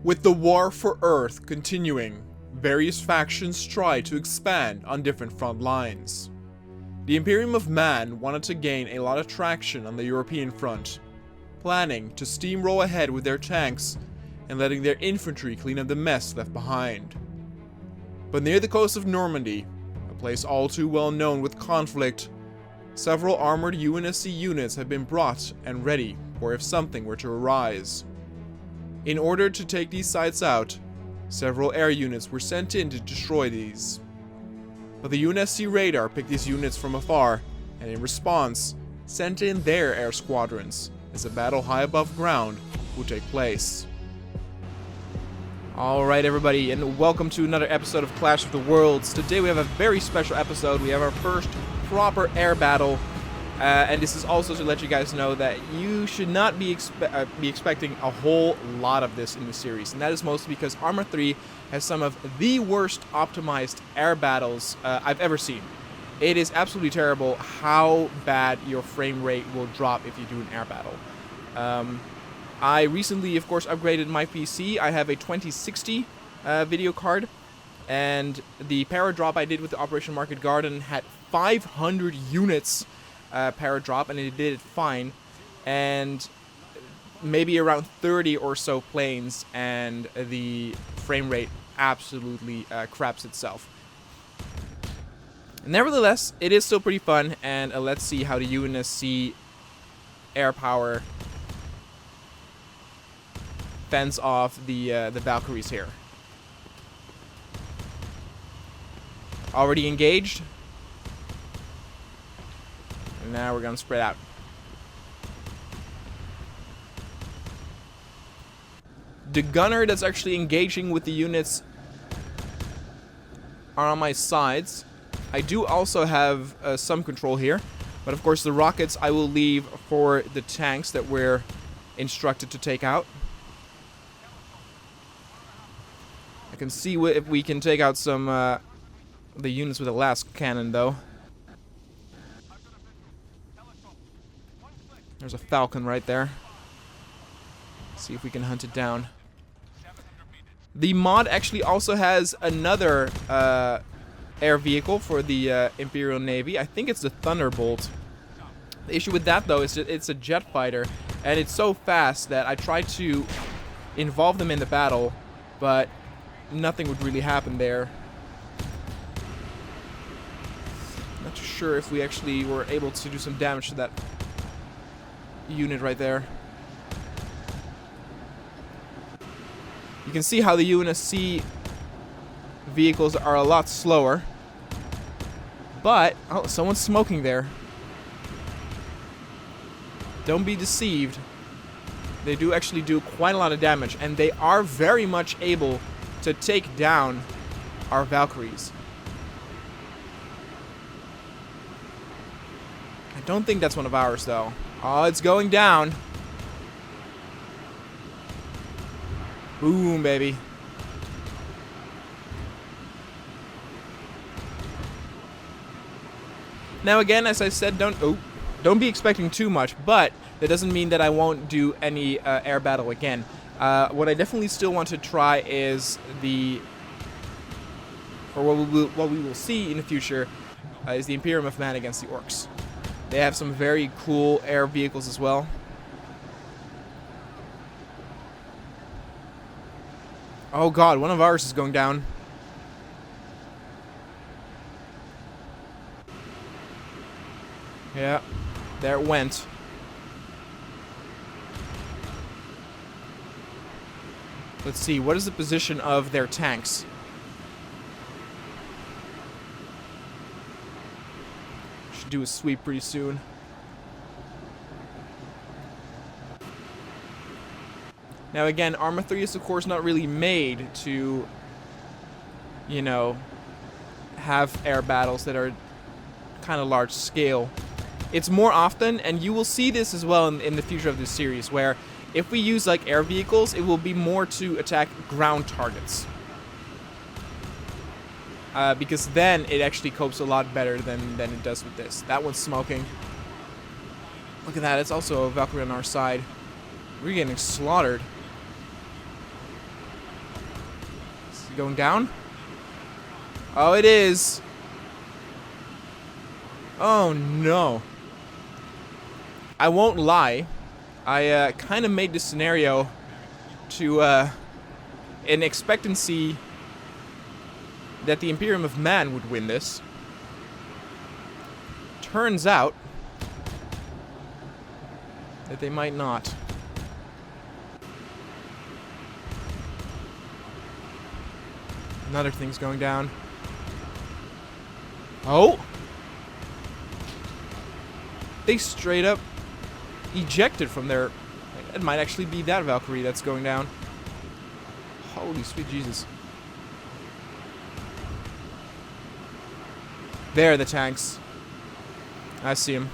With the war for Earth continuing, various factions try to expand on different front lines. The Imperium of Man wanted to gain a lot of traction on the European front, planning to steamroll ahead with their tanks and letting their infantry clean up the mess left behind. But near the coast of Normandy, a place all too well known with conflict, several armored UNSC units have been brought and ready for if something were to arise. In order to take these sites out, several air units were sent in to destroy these. But the UNSC radar picked these units from afar, and in response, sent in their air squadrons, as a battle high above ground would take place. Alright everybody, and welcome to another episode of Clash of the Worlds. Today we have a very special episode. We have our first proper air battle. And this is also to let you guys know that you should not be expecting a whole lot of this in the series. And that is mostly because Arma 3 has some of the worst optimized air battles I've ever seen. It is absolutely terrible how bad your frame rate will drop if you do an air battle. I recently, of course, upgraded my PC. I have a 2060 video card. And the para drop I did with the Operation Market Garden had 500 units para drop, and it did it fine, and maybe around 30 or so planes, and the frame rate absolutely craps itself. Nevertheless, it is still pretty fun, and let's see how the UNSC air power fends off the Valkyries here. Already engaged. And now we're going to spread out. The gunner that's actually engaging with the units are on my sides. I do also have some control here. But of course the rockets I will leave for the tanks that we're instructed to take out. I can see if we can take out some the units with the last cannon though. There's a Falcon right there. Let's see if we can hunt it down. The mod actually also has another air vehicle for the Imperial Navy. I think it's the Thunderbolt. The issue with that, though, is that it's a jet fighter, and it's so fast that I tried to involve them in the battle, but nothing would really happen there. Not too sure if we actually were able to do some damage to that unit right there. You can see how the UNSC vehicles are a lot slower. But, oh, someone's smoking there. Don't be deceived. They do actually do quite a lot of damage, and they are very much able to take down our Valkyries. I don't think that's one of ours, though. Oh, it's going down. Boom, baby. Now again, as I said, don't be expecting too much, but that doesn't mean that I won't do any air battle again. What I definitely still want to try is what we will see in the future is the Imperium of Man against the Orcs. They have some very cool air vehicles as well. Oh god, one of ours is going down. Yeah, there it went. Let's see, what is the position of their tanks? Should do a sweep pretty soon. Now again, Arma 3 is of course not really made to, you know, have air battles that are kind of large scale. It's more often, and you will see this as well in the future of this series, where if we use like air vehicles, it will be more to attack ground targets. Because then it actually copes a lot better than it does with this. That one's smoking. Look at that, it's also a Valkyrie on our side. We're getting slaughtered. Is it going down? Oh, it is. Oh, no. I won't lie. I kind of made this scenario to in expectancy that the Imperium of Man would win this. Turns out that they might not. Another thing's going down. Oh! They straight up ejected from their... It might actually be that Valkyrie that's going down. Holy sweet Jesus. There are the tanks. I see them.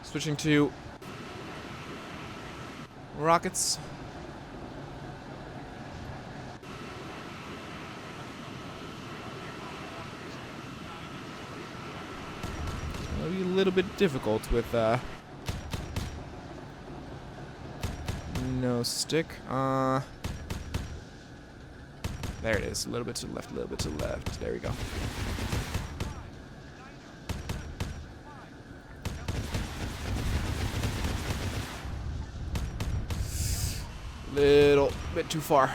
Switching to rockets. It'll be a little bit difficult with no stick. There it is. A little bit to the left, a little bit to the left. There we go. Little bit too far.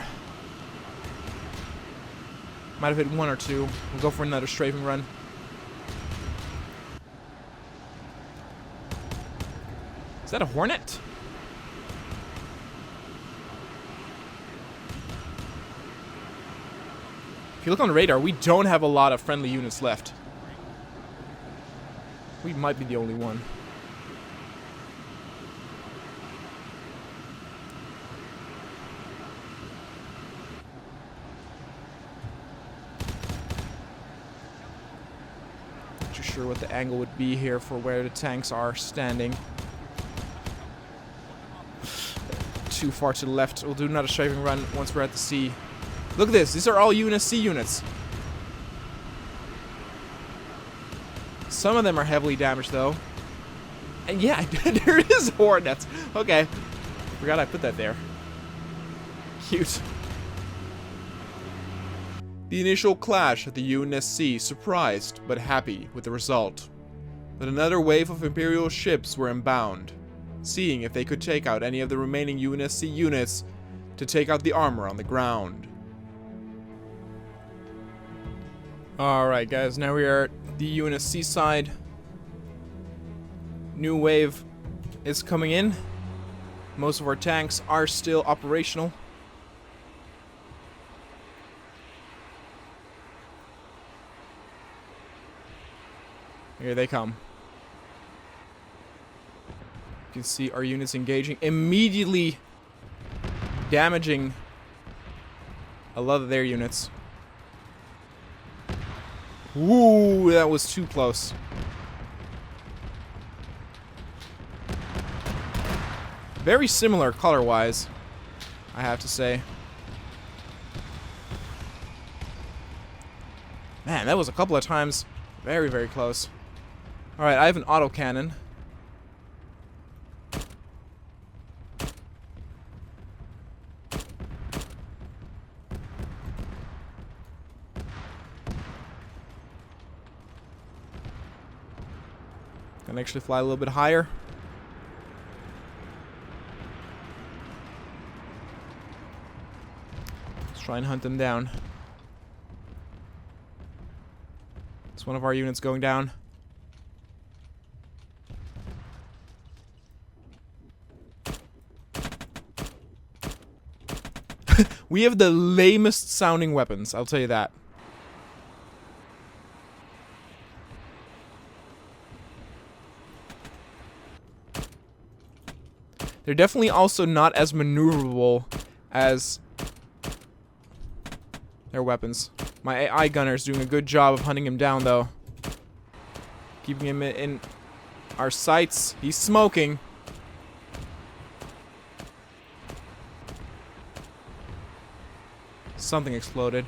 Might have hit one or two. We'll go for another strafing run. Is that a Hornet? If you look on the radar, we don't have a lot of friendly units left. We might be the only one. Not too sure what the angle would be here for where the tanks are standing. Too far to the left. We'll do another strafing run once we're at the sea. Look at this. These are all UNSC units. Some of them are heavily damaged, though. And yeah, there is Hornets. Okay. Forgot I put that there. Cute. The initial clash at the UNSC surprised but happy with the result. But another wave of Imperial ships were inbound, seeing if they could take out any of the remaining UNSC units to take out the armor on the ground. Alright guys, now we are at the UNSC side. New wave is coming in. Most of our tanks are still operational. Here they come. You can see our units engaging, immediately damaging a lot of their units. Ooh, that was too close. Very similar color-wise, I have to say. Man, that was a couple of times very, very close. Alright, I have an autocannon. Can actually fly a little bit higher. Let's try and hunt them down. It's one of our units going down. We have the lamest sounding weapons, I'll tell you that. They're definitely also not as maneuverable as their weapons. My AI gunner is doing a good job of hunting him down, though. Keeping him in our sights. He's smoking. Something exploded.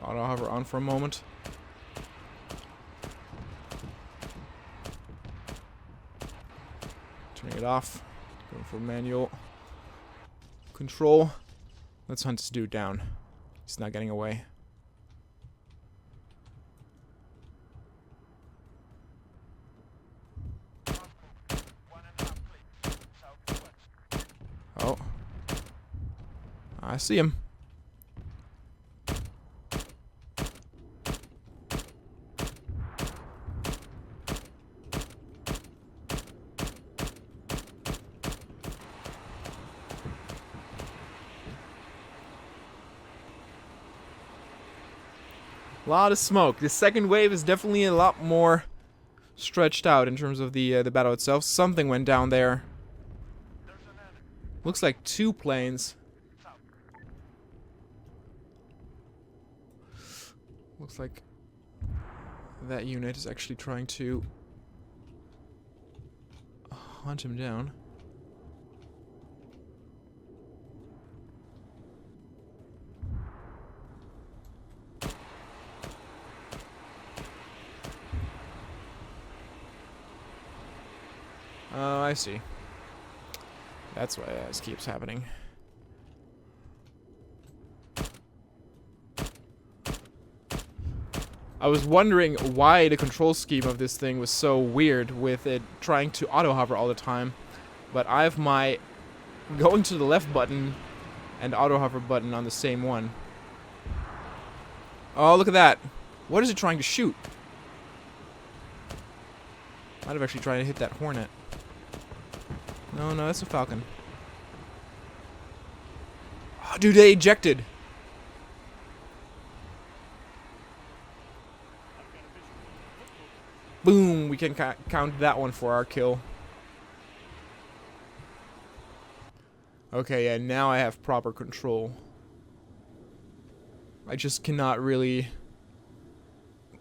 Auto hover on for a moment. Turning it off. Going for manual control. Let's hunt this dude down. He's not getting away. Oh. I see him. A lot of smoke. The second wave is definitely a lot more stretched out in terms of the battle itself. Something went down there. Looks like 2 planes. Looks like that unit is actually trying to hunt him down. Oh, I see. That's why this keeps happening. I was wondering why the control scheme of this thing was so weird with it trying to auto hover all the time. But I have my going to the left button and auto hover button on the same one. Oh, look at that. What is it trying to shoot? Might have actually tried to hit that Hornet. No, that's a Falcon. Oh, dude, they ejected. Boom, we can count that one for our kill. Okay, yeah, now I have proper control. I just cannot really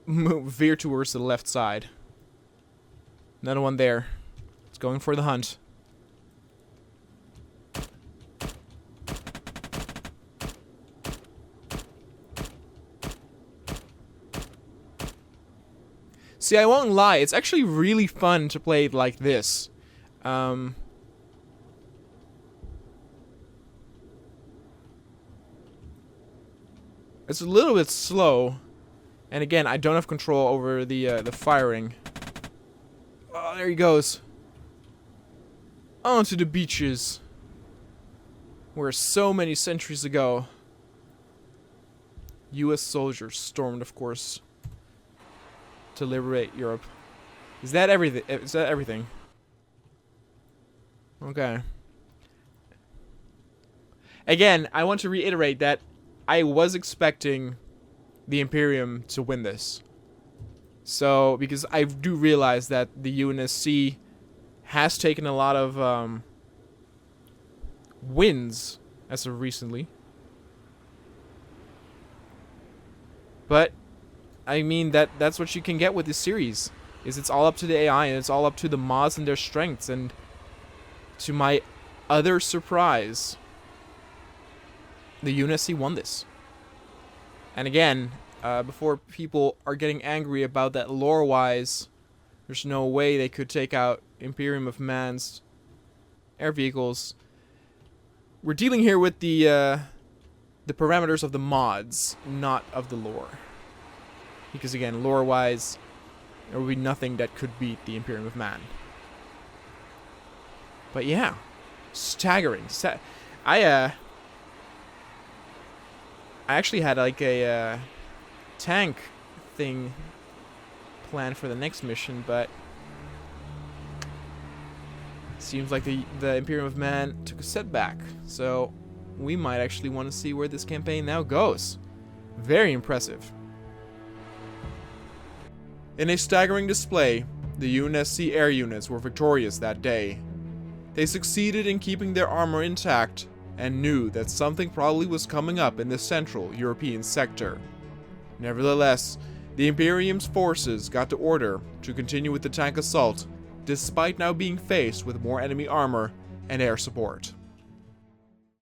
veer towards the left side. Another one there. It's going for the hunt. See, I won't lie, it's actually really fun to play it like this. It's a little bit slow, and again, I don't have control over the firing. Oh, there he goes. Onto the beaches, where so many centuries ago, U.S. soldiers stormed, of course, to liberate Europe. Is that everything? Is that everything? Okay. Again, I want to reiterate that I was expecting the Imperium to win this. So, because I do realize that the UNSC has taken a lot of wins as of recently. But I mean, that's what you can get with this series. Is it's all up to the AI and it's all up to the mods and their strengths. And to my utter surprise, the UNSC won this. And again, before people are getting angry about that lore-wise, there's no way they could take out Imperium of Man's air vehicles. We're dealing here with the parameters of the mods, not of the lore. Because again, lore-wise, there will be nothing that could beat the Imperium of Man. But yeah, staggering. I actually had like a tank thing planned for the next mission, but seems like the Imperium of Man took a setback. So we might actually want to see where this campaign now goes. Very impressive. In a staggering display, the UNSC air units were victorious that day. They succeeded in keeping their armor intact and knew that something probably was coming up in the central European sector. Nevertheless, the Imperium's forces got the order to continue with the tank assault, despite now being faced with more enemy armor and air support.